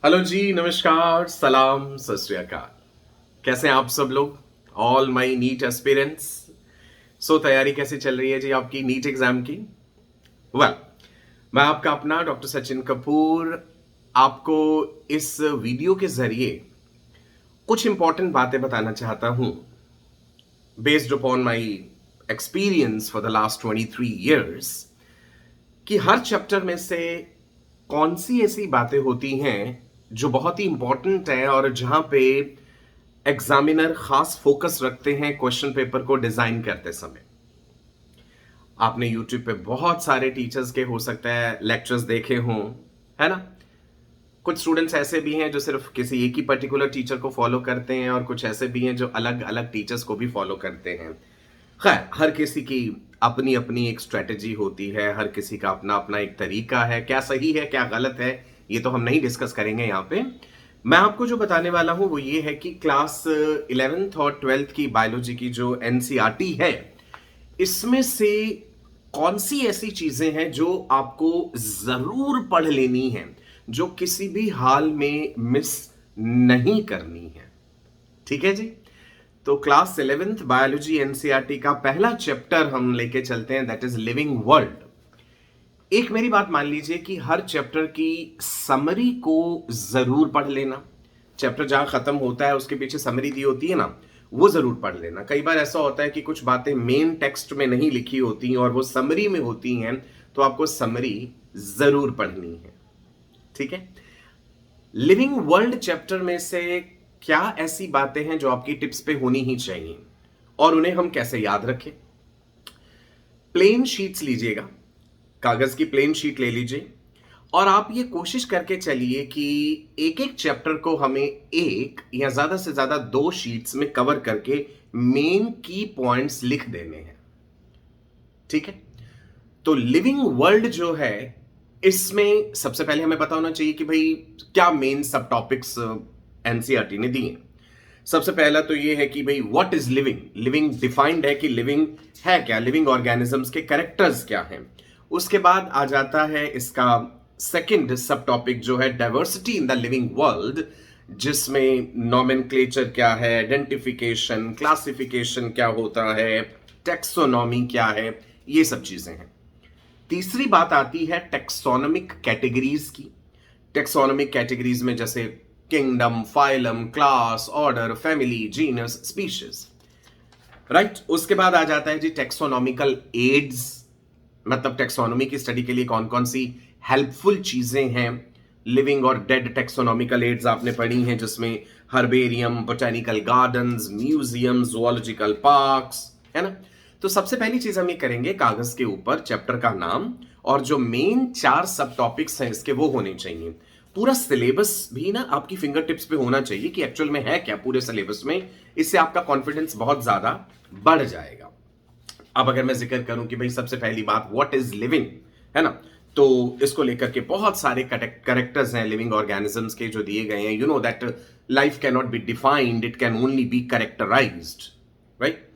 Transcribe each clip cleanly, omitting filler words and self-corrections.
Hello जी, नमस्कार, सलाम, सत श्री अकाल। कैसे हैं आप सब लोग? All my NEET aspirants. तैयारी कैसे चल रही है जी आपकी नीट एग्जाम की? वेल, मैं आपका अपना डॉक्टर सचिन कपूर आपको इस वीडियो के जरिए कुछ इंपॉर्टेंट बातें बताना चाहता हूं based upon my experience for the last 23 years कि हर चैप्टर में से कौन सी ऐसी बातें होती हैं जो बहुत ही इंपॉर्टेंट है और जहां पे एग्जामिनर खास फोकस रखते हैं क्वेश्चन पेपर को डिजाइन करते समय। आपने यूट्यूब पे बहुत सारे टीचर्स के हो सकता है लेक्चर्स देखे हों, है ना? कुछ स्टूडेंट्स ऐसे भी हैं जो सिर्फ किसी एक ही पर्टिकुलर टीचर को फॉलो करते हैं और कुछ ऐसे भी हैं जो अलग अलग टीचर्स को भी फॉलो करते हैं। खैर, हर किसी की अपनी अपनी एक स्ट्रेटेजी होती है, हर किसी का अपना अपना एक तरीका है। क्या सही है क्या गलत है ये तो हम नहीं डिस्कस करेंगे यहाँ पे। मैं आपको जो बताने वाला हूं वो ये है कि क्लास 11th और 12th की बायोलॉजी की जो एनसीईआरटी है, इसमें से कौन सी ऐसी चीजें हैं जो आपको जरूर पढ़ लेनी है, जो किसी भी हाल में मिस नहीं करनी है। ठीक है जी? तो क्लास 11th बायोलॉजी एनसीईआरटी का पहला चैप्टर हम लेके चलते हैं, दैट इज लिविंग वर्ल्ड। एक मेरी बात मान लीजिए कि हर चैप्टर की समरी को जरूर पढ़ लेना। चैप्टर जहां खत्म होता है उसके पीछे समरी दी होती है ना, वो जरूर पढ़ लेना। कई बार ऐसा होता है कि कुछ बातें मेन टेक्स्ट में नहीं लिखी होती और वो समरी में होती हैं, तो आपको समरी जरूर पढ़नी है। ठीक है? लिविंग वर्ल्ड चैप्टर में से क्या ऐसी बातें हैं जो आपकी टिप्स पे होनी ही चाहिए और उन्हें हम कैसे याद रखें? प्लेन शीट्स लीजिएगा, कागज की प्लेन शीट ले लीजिए और आप ये कोशिश करके चलिए कि एक एक चैप्टर को हमें एक या ज्यादा से ज्यादा दो शीट्स में कवर करके मेन की पॉइंट्स लिख देने हैं। ठीक है? तो लिविंग वर्ल्ड जो है, इसमें सबसे पहले हमें पता होना चाहिए कि भाई क्या मेन सब टॉपिक्स एनसीईआरटी ने दिए। सबसे पहला तो ये है कि भाई what is living. Living defined है कि लिविंग है क्या, लिविंग ऑर्गेनिजम्स के कैरेक्टर्स क्या हैं। उसके बाद आ जाता है इसका सेकंड सब टॉपिक जो है diversity in the living world, जिसमें नॉमेनक्लेचर क्या है, आइडेंटिफिकेशन, क्लासिफिकेशन क्या होता है, टेक्सोनॉमी क्या है, ये सब चीजें हैं। तीसरी बात आती है टेक्सोनोमिक कैटेगरीज की। टेक्सोनोमिक कैटेगरीज में जैसे kingdom, phylum, class, order, family, genus, species. Right? उसके बाद आ जाता है जी टेक्सोनॉमिकल एड्स, मतलब टेक्सोनोमी की स्टडी के लिए कौन कौन सी हेल्पफुल चीजें हैं। लिविंग और डेड टेक्सोनॉमिकल एड्स आपने पढ़ी हैं, जिसमें herbarium, botanical gardens, museum, zoological parks, है ना? तो सबसे पहली चीज हम ये करेंगे, कागज के ऊपर चैप्टर का नाम और जो मेन चार सब टॉपिक्स हैं इसके वो होने चाहिए। पूरा सिलेबस भी ना आपकी फिंगर टिप्स पे होना चाहिए कि एक्चुअल में है क्या पूरे सिलेबस में। इससे आपका कॉन्फिडेंस बहुत ज्यादा बढ़ जाएगा। अब अगर मैं जिक्र करूं कि भाई सबसे पहली बात व्हाट इज लिविंग, है ना, तो इसको लेकर के बहुत सारे करेक्टर्स हैं लिविंग ऑर्गेनिजम्स के जो दिए गए हैं। You know that life can not be defined, it can only be characterized. Right?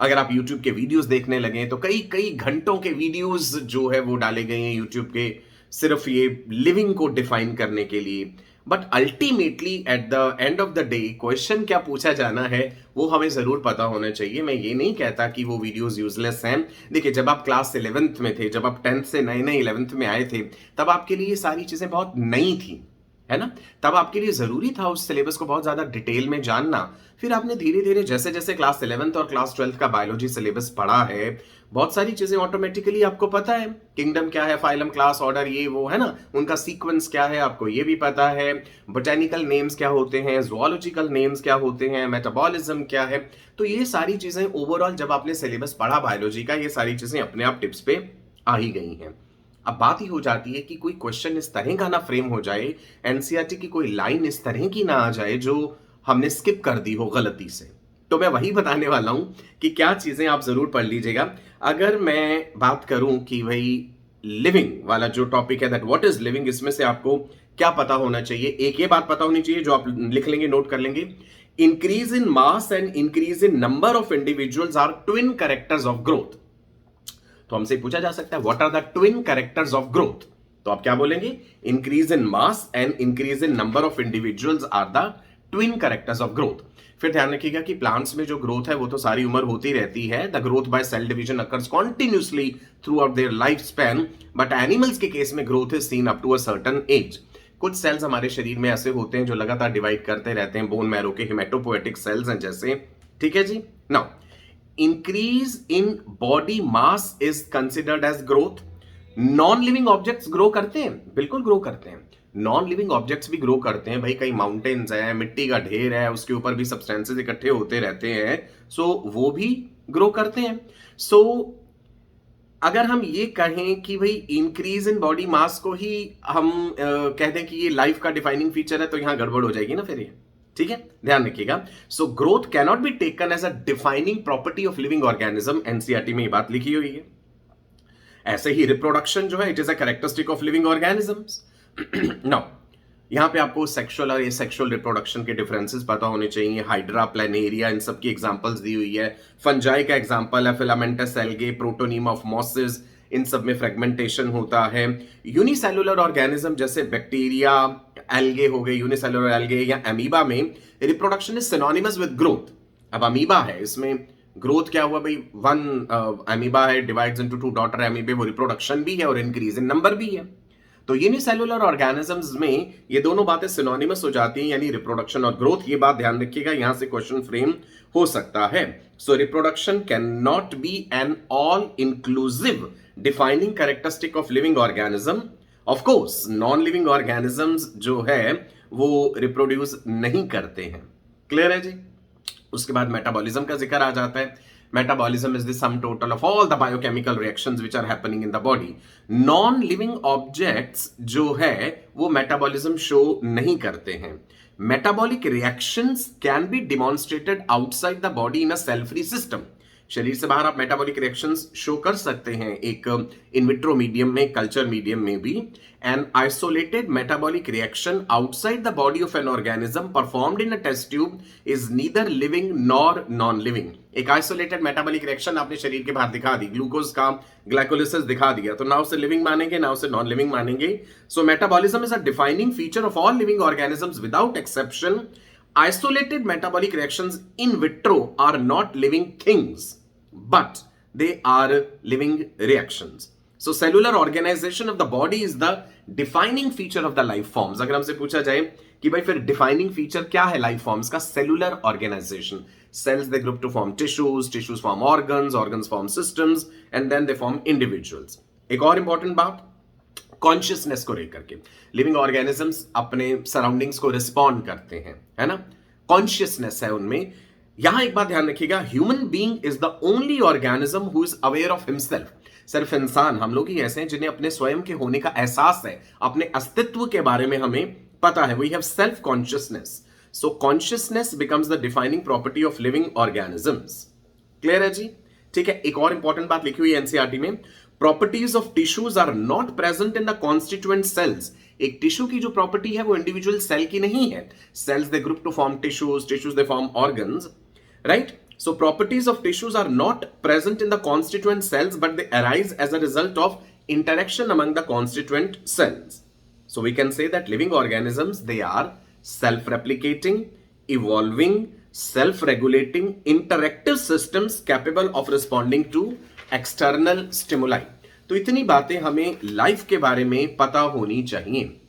अगर आप YouTube के वीडियोस देखने लगे तो कई कई घंटों के वीडियोस जो है वो डाले गए हैं YouTube के, सिर्फ ये लिविंग को डिफाइन करने के लिए। But ultimately at the end of the day question क्या पूछा जाना है वो हमें जरूर पता होना चाहिए। मैं ये नहीं कहता कि वो वीडियोस यूजलेस हैं। देखिए, जब आप क्लास 11th में थे, जब आप 10th से नए नए 11th में आए थे, तब आपके लिए ये सारी चीजें बहुत नई थी, है ना? तब आपके लिए जरूरी था उस सिलेबस को बहुत ज्यादा डिटेल में जानना। फिर आपने धीरे धीरे जैसे जैसे क्लास 11th और क्लास 12th का बायोलॉजी सिलेबस पढ़ा है, बहुत सारी चीजें ऑटोमेटिकली आपको पता है। किंगडम क्या है, फाइलम, क्लास, ऑर्डर, ये वो, है ना, उनका सीक्वेंस क्या है आपको ये भी पता है। बोटेनिकल नेम्स क्या होते हैं, जुओलॉजिकल नेम्स क्या होते हैं, मेटाबॉलिज्म क्या है। तो ये सारी चीजें ओवरऑल जब आपने सिलेबस पढ़ा बायोलॉजी का, ये सारी चीजें अपने आप टिप्स पे आ ही गई हैं। अब बात ही हो जाती है कि कोई क्वेश्चन इस तरह का ना फ्रेम हो जाए, एनसीईआरटी की कोई लाइन इस तरह की ना आ जाए जो हमने स्किप कर दी हो गलती से। तो मैं वही बताने वाला हूं कि क्या चीजें आप जरूर पढ़ लीजिएगा। अगर मैं बात करूं कि भाई लिविंग वाला जो टॉपिक है, दैट व्हाट इज लिविंग, इसमें से आपको क्या पता होना चाहिए? एक ये बात पता होनी चाहिए जो आप लिख लेंगे, नोट कर लेंगे। Increase in mass and increase in number of individuals are twin characters of growth. तो हमसे पूछा जा सकता है what are the twin characters of growth. तो आप क्या बोलेंगे? Increase in mass and increase in number of individuals are the twin characters of growth. फिर ध्यान रखिएगा कि प्लांट्स में जो ग्रोथ है वो तो सारी उम्र होती रहती है। The growth by cell division occurs continuously throughout their life span, but animals के केस में growth is seen up to a certain age. कुछ सेल्स हमारे शरीर में ऐसे होते हैं जो लगातार डिवाइड करते रहते हैं, बोन मैरो के हिमेटोपोएटिक सेल्स हैं जैसे। ठीक है जी। Now increase in body mass is considered as growth. Non living objects grow करते हैं, बिल्कुल ग्रो करते हैं। नॉन लिविंग ऑब्जेक्ट्स भी ग्रो करते हैं भाई। कई माउंटेन्स है, मिट्टी का ढेर है, उसके ऊपर भी सब्सटेंसेस इकट्ठे होते रहते हैं, सो वो भी ग्रो करते हैं। सो अगर हम ये कहें कि भाई इंक्रीज इन बॉडी मास को ही हम कह दें कि ये लाइफ का डिफाइनिंग फीचर है, तो यहां गड़बड़ हो जाएगी ना फिर ये। ठीक है, ध्यान रखिएगा। So growth cannot be taken as a defining property of living organism. NCERT में ये बात लिखी हुई है। ऐसे ही रिप्रोडक्शन जो है, it is a characteristic of living organisms. Now यहां पे आपको सेक्सुअल और एसेक्सुअल रिप्रोडक्शन के डिफरेंसेस पता होने चाहिए। हाइड्रा, प्लेनेरिया, इन सब की एग्जांपल्स दी हुई है। फंजाई का एग्जांपल है filamentous algae, protonema of mosses, इन सब में फ्रेगमेंटेशन होता है। यूनिसेलुलर ऑर्गेनिज्म जैसे बैक्टीरिया, एल्गे हो गए, यूनिसेलुलर एल्गे या अमीबा में reproduction is synonymous with growth. अब अमीबा है, इसमें ग्रोथ क्या हुआ भाई? वन अमीबा है, divides into two daughter amoebae, वो रिप्रोडक्शन भी है और इंक्रीज इन नंबर भी है। तो यूनिसेलुलर ऑर्गेनिजम्स में ये दोनों बातें सिनोनिमस हो जाती हैं, यानी रिप्रोडक्शन और ग्रोथ। ये बात ध्यान रखिएगा, यहां से क्वेश्चन फ्रेम हो सकता है। So reproduction can not be an all inclusive defining characteristic of living organism. Of course non living organisms जो है वो रिप्रोड्यूस नहीं करते हैं। क्लियर है जी। उसके बाद मेटाबॉलिज्म का जिक्र आ जाता है। Metabolism is the sum total of all the biochemical reactions which are happening in the body. Non living objects जो है वो मेटाबॉलिज्म शो नहीं करते हैं। Metabolic reactions can be demonstrated outside the body in a cell free system. शरीर से बाहर आप मेटाबॉलिक रिएक्शंस शो कर सकते हैं, एक इन विट्रो मीडियम में, कल्चर मीडियम में भी। An isolated metabolic reaction outside the body of an organism performed in a test tube is neither living nor non living. एक आइसोलेटेड मेटाबॉलिक रिएक्शन आपने शरीर के बाहर दिखा दी, ग्लूकोज का ग्लाइकोलिसिस दिखा दिया, तो ना उसे लिविंग मानेंगे ना उसे नॉन लिविंग मानेंगे। So metabolism is a defining feature of all living organisms without exception. Isolated metabolic reactions in vitro are not living things, but they are living reactions. So cellular organization of the body is the defining feature of the life forms. अगर हमसे पूछा जाए कि भाई फिर defining feature क्या है life forms का? cellular organization. Cells they group to form tissues, tissues form organs, organs form systems, and then they form individuals. एक और important बात, कॉन्शियसनेस को लेकर के लिविंग ऑर्गेनिजम्स अपने सराउंडिंग्स को रिस्पॉन्ड करते हैं, है ना, कॉन्शियसनेस है उनमें। यहां एक बात ध्यान रखिएगा, human being is the only organism who is aware of himself. सिर्फ इंसान, हम लोग ही ऐसे हैं जिन्हें अपने स्वयं के होने का एहसास है, अपने अस्तित्व के बारे में हमें पता है। We have self consciousness. So consciousness becomes the defining property of living organisms. Clear है जी। ठीक है, एक और इंपॉर्टेंट बात लिखी हुई है एनसीईआरटी में, properties of tissues are not present in the constituent cells. एक टिश्यू की जो प्रॉपर्टी है वो इंडिविजुअल सेल की नहीं है। Cells they group to form tissues, tissues they form organs, right. So properties of tissues are not present in the constituent cells, but they arise as a result of interaction among the constituent cells. So we can say that living organisms, they are self-replicating, evolving, self-regulating, interactive systems capable of responding to external stimuli. तो इतनी बातें हमें life के बारे में पता होनी चाहिए।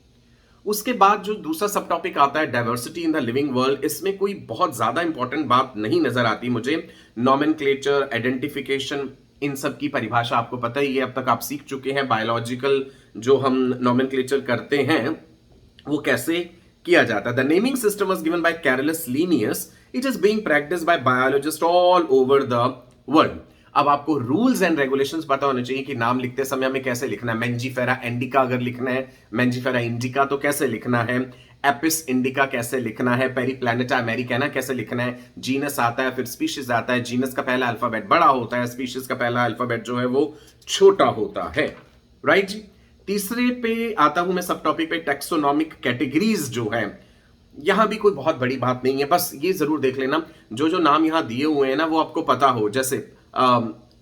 उसके बाद जो दूसरा सब टॉपिक आता है diversity in the living world, इसमें कोई बहुत ज्यादा इंपॉर्टेंट बात नहीं नजर आती मुझे। नॉमेनक्लेचर, आइडेंटिफिकेशन, इन सब की परिभाषा आपको पता ही है, अब तक आप सीख चुके हैं। बायोलॉजिकल जो हम नॉमेनक्लेचर करते हैं वो कैसे किया जाता है। The naming system was given by Carlos Linnaeus. It is being practised by biologist all over the world. अब आपको रूल्स एंड रेगुलेशंस पता होने चाहिए कि नाम लिखते समय हमें कैसे लिखना है। मेंजीफेरा इंडिका अगर लिखना है, मेंजीफेरा इंडिका तो कैसे लिखना है, एपिस इंडिका कैसे लिखना है, पेरीप्लैनेटा अमेरिकाना कैसे लिखना है। जीनस आता है, फिर स्पीशीज आता है। जीनस का पहला अल्फाबेट बड़ा होता है, स्पीशीज का पहला अल्फाबेट जो है वो छोटा होता है, राइट जी। तीसरे पे आता हूं मैं सब टॉपिक पे, टेक्सोनॉमिक कैटेगरीज जो है। यहां भी कोई बहुत बड़ी बात नहीं है, बस ये जरूर देख लेना जो जो नाम यहां दिए हुए हैं ना वो आपको पता हो। जैसे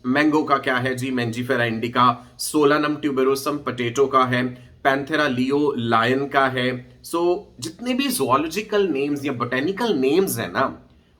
मैंगो का क्या है जी, Mangifera indica. Solanum tuberosum potato का है। पैंथेरा लियो लायन का है। सो जितने भी जोलॉजिकल नेम्स या बोटेनिकल नेम्स है ना,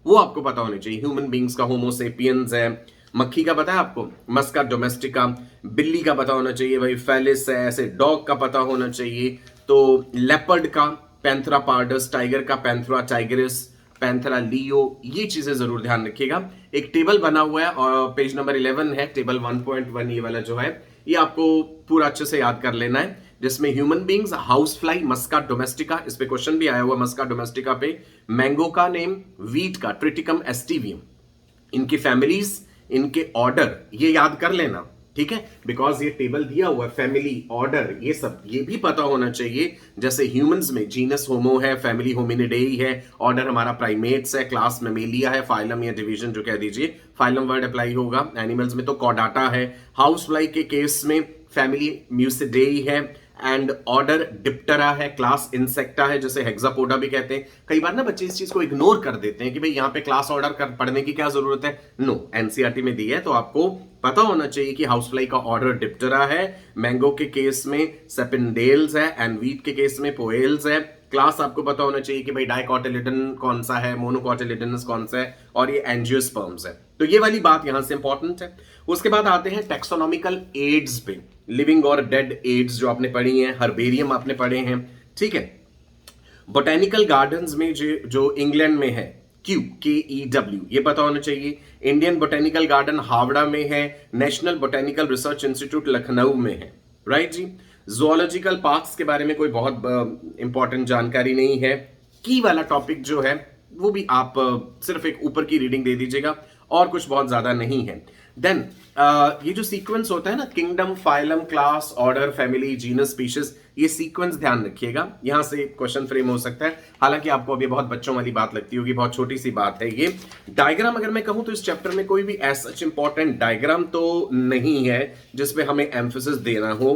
वो आपको पता होने चाहिए। ह्यूमन बींग्स का होमोसेपियंस है, मक्खी का पता है आपको, मस्का डोमेस्टिका। बिल्ली का पता होना चाहिए भाई, फेलिस है। ऐसे डॉग का पता होना चाहिए। तो लेपर्ड का पैंथेरा पार्डस, टाइगर का पैंथेरा टाइगरिस, पैंथेरा लियो, ये चीजें जरूर ध्यान रखिएगा। एक टेबल बना हुआ है और पेज नंबर 11 है, टेबल 1.1 ये वाला जो है, ये आपको पूरा अच्छे से याद कर लेना है, जिसमें ह्यूमन बींग्स, हाउस फ्लाई, मस्का डोमेस्टिका, इस पे क्वेश्चन भी आया हुआ मस्का डोमेस्टिका पे, मैंगो का नेम, वीट का ट्रिटिकम एस्टिवियम, इनकी फैमिलीज, इनके ऑर्डर, ये याद कर लेना, ठीक है। बिकॉज ये टेबल दिया हुआ है, फैमिली, ऑर्डर, ये सब ये भी पता होना चाहिए। जैसे ह्यूमंस में जीनस होमो है, फैमिली होमिनिडेई है, ऑर्डर हमारा प्राइमेट्स है, क्लास मेमेलिया है, फाइलम या डिवीजन जो कह दीजिए, फाइलम वर्ड अप्लाई होगा। एनिमल्स में तो कॉर्डाटा है। हाउस फ्लाई के केस में फैमिली म्यूसिडेई है, एंड ऑर्डर डिप्टेरा है, क्लास इंसेक्टा है, जैसे हेक्सापोडा भी कहते हैं। कई बार ना बच्चे इस चीज को इग्नोर कर देते हैं कि भाई यहाँ पे क्लास ऑर्डर कर पढ़ने की क्या जरूरत है। नो, एनसीईआरटी में दी है, तो आपको पता होना चाहिए कि हाउस फ्लाई का ऑर्डर डिप्टेरा है, मैंगो के केस में सेपिनडेल्स है, एंड वीट के केस में पोएल्स है। क्लास आपको पता होना चाहिए कि भाई डाइकोटिलिडन कौन सा है, मोनोकोटिलिडनस कौन सा है, और ये एंजियोस्पर्म्स है। तो ये वाली बात यहां से इंपॉर्टेंट है। उसके बाद आते हैं टेक्सोनॉमिकल एड्स पे, लिविंग और डेड एड्स जो आपने पढ़ी हैं, हर्बेरियम आपने पढ़े हैं, ठीक है। बोटेनिकल गार्डन्स में जो इंग्लैंड में है, QKEW, ये पता होना चाहिए। इंडियन बोटेनिकल गार्डन हावड़ा में है, national botanical research institute Lucknow में है, राइट जी। जोलॉजिकल पार्क्स के बारे में कोई बहुत इंपॉर्टेंट जानकारी नहीं है। की वाला टॉपिक जो है वो भी आप सिर्फ एक ऊपर की रीडिंग दे दीजिएगा, और कुछ बहुत ज्यादा नहीं है। देन ये जो सीक्वेंस होता है ना, kingdom, phylum, class, order, family, genus, species, ये सीक्वेंस ध्यान रखिएगा। यहां से क्वेश्चन फ्रेम हो सकता है। हालांकि आपको अभी बहुत बच्चों वाली बात लगती होगी, बहुत छोटी सी बात है ये। डायग्राम अगर मैं कहूं तो इस चैप्टर में कोई भी सच इंपॉर्टेंट डायग्राम तो नहीं है जिसपे हमें एम्फेसिस देना हो,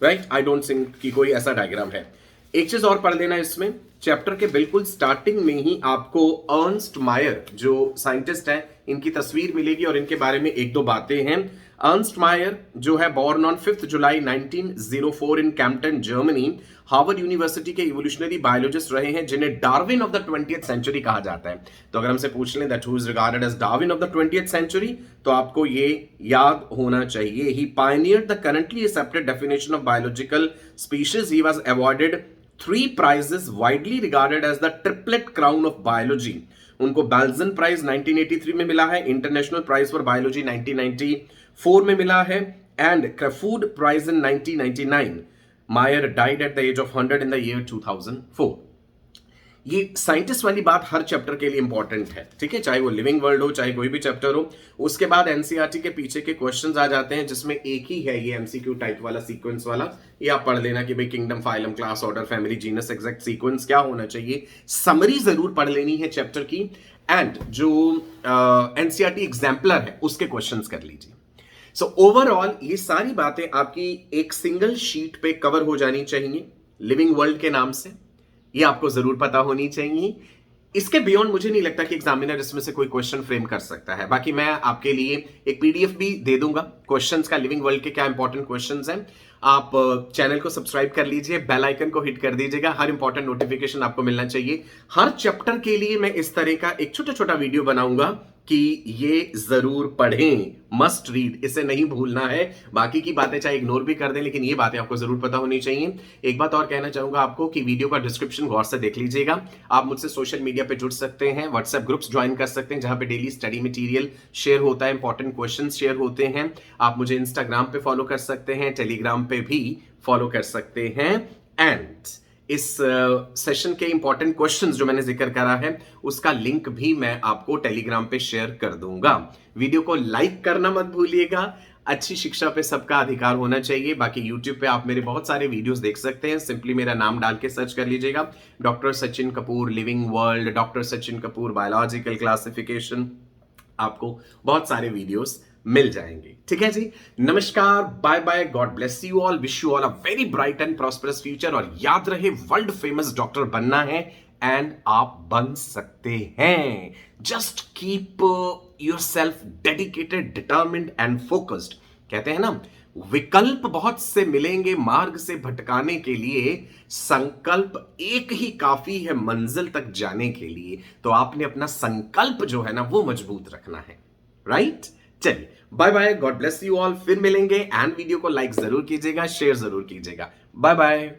राइट। आई डोंट थिंक कि कोई ऐसा डायग्राम है। एक चीज और पढ़ लेना इसमें, चैप्टर के बिल्कुल स्टार्टिंग में ही आपको अर्नस्ट मायर जो साइंटिस्ट है, इनकी तस्वीर मिलेगी और इनके बारे में एक दो बातें हैं। अर्नस्ट मायर जो है born on 5 July 1904 in Kempton, Germany, Harvard university के इवोल्यूशनरी बायोलॉजिस्ट रहे हैं, जिन्हें Darwin of the 20th century कहा जाता है। तो अगर हमसे पूछ लें that who is regarded as Darwin of the 20th century, तो आपको ये याद होना चाहिए। He pioneered the currently accepted definition of biological species. He was awarded 3 prizes widely regarded as the triplet crown of biology. उनको बैल्जन prize 1983 में मिला है, इंटरनेशनल प्राइज फॉर बायोलॉजी 1994 में मिला है, and क्रेफूड prize in 1999. Mayr died at the age of 100 in the year 2004. ये scientist वाली बात हर चैप्टर के लिए इंपॉर्टेंट है, ठीक है, चाहे वो लिविंग वर्ल्ड हो, चाहे कोई भी चैप्टर हो। उसके बाद एनसीईआरटी के पीछे के क्वेश्चंस आ जाते हैं, जिसमें एक ही है ये एमसीक्यू टाइप वाला, सीक्वेंस वाला। ये आप पढ़ लेना कि भाई kingdom, phylum, class, order, family, genus, exact sequence क्या होना चाहिए। समरी जरूर पढ़ लेनी है चैप्टर की, एंड जो एनसीईआरटी एग्जाम्पलर है उसके क्वेश्चन कर लीजिए। सो ओवरऑल ये सारी बातें आपकी एक सिंगल शीट पे कवर हो जानी चाहिए, लिविंग वर्ल्ड के नाम से। ये आपको जरूर पता होनी चाहिए। इसके बियॉन्ड मुझे नहीं लगता कि एग्जामिनर इसमें से कोई क्वेश्चन फ्रेम कर सकता है। बाकी मैं आपके लिए एक पीडीएफ भी दे दूंगा क्वेश्चंस का, लिविंग वर्ल्ड के क्या इंपॉर्टेंट क्वेश्चंस हैं। आप चैनल को सब्सक्राइब कर लीजिए, बेल आइकन को हिट कर दीजिएगा, हर इंपॉर्टेंट नोटिफिकेशन आपको मिलना चाहिए। हर चैप्टर के लिए मैं इस तरह का एक छोटा छोटा वीडियो बनाऊंगा कि ये जरूर पढ़ें, मस्ट रीड, इसे नहीं भूलना है। बाकी की बातें चाहे इग्नोर भी कर दें, लेकिन ये बातें आपको जरूर पता होनी चाहिए। एक बात और कहना चाहूंगा आपको कि वीडियो का डिस्क्रिप्शन गौर से देख लीजिएगा। आप मुझसे सोशल मीडिया पे जुड़ सकते हैं, व्हाट्सएप ग्रुप्स ज्वाइन कर सकते हैं, जहां पे डेली स्टडी मटेरियल शेयर होता है, इंपॉर्टेंट क्वेश्चन शेयर होते हैं। आप मुझे इंस्टाग्राम पे फॉलो कर सकते हैं, टेलीग्राम पे भी फॉलो कर सकते हैं, एंड इस सेशन के इंपॉर्टेंट क्वेश्चंस जो मैंने जिक्र करा है उसका लिंक भी मैं आपको टेलीग्राम पे शेयर कर दूंगा। वीडियो को लाइक करना मत भूलिएगा। अच्छी शिक्षा पे सबका अधिकार होना चाहिए। बाकी यूट्यूब पे आप मेरे बहुत सारे वीडियोस देख सकते हैं, सिंपली मेरा नाम डाल के सर्च कर लीजिएगा, doctor Sachin Kapoor living world, doctor Sachin Kapoor biological classification, आपको बहुत सारे वीडियोस मिल जाएंगे। ठीक है जी, नमस्कार, bye bye, God bless you all, wish you all a very bright and prosperous future. और याद रहे, वर्ल्ड फेमस डॉक्टर बनना है एंड आप बन सकते हैं। Just keep your self dedicated, determined and focused. कहते हैं ना, विकल्प बहुत से मिलेंगे मार्ग से भटकाने के लिए, संकल्प एक ही काफी है मंजिल तक जाने के लिए। तो आपने अपना संकल्प जो है ना वो मजबूत रखना है, राइट? चलिए, bye bye, God bless you all. फिर मिलेंगे, एंड वीडियो को लाइक जरूर कीजिएगा, शेयर जरूर कीजिएगा। Bye bye.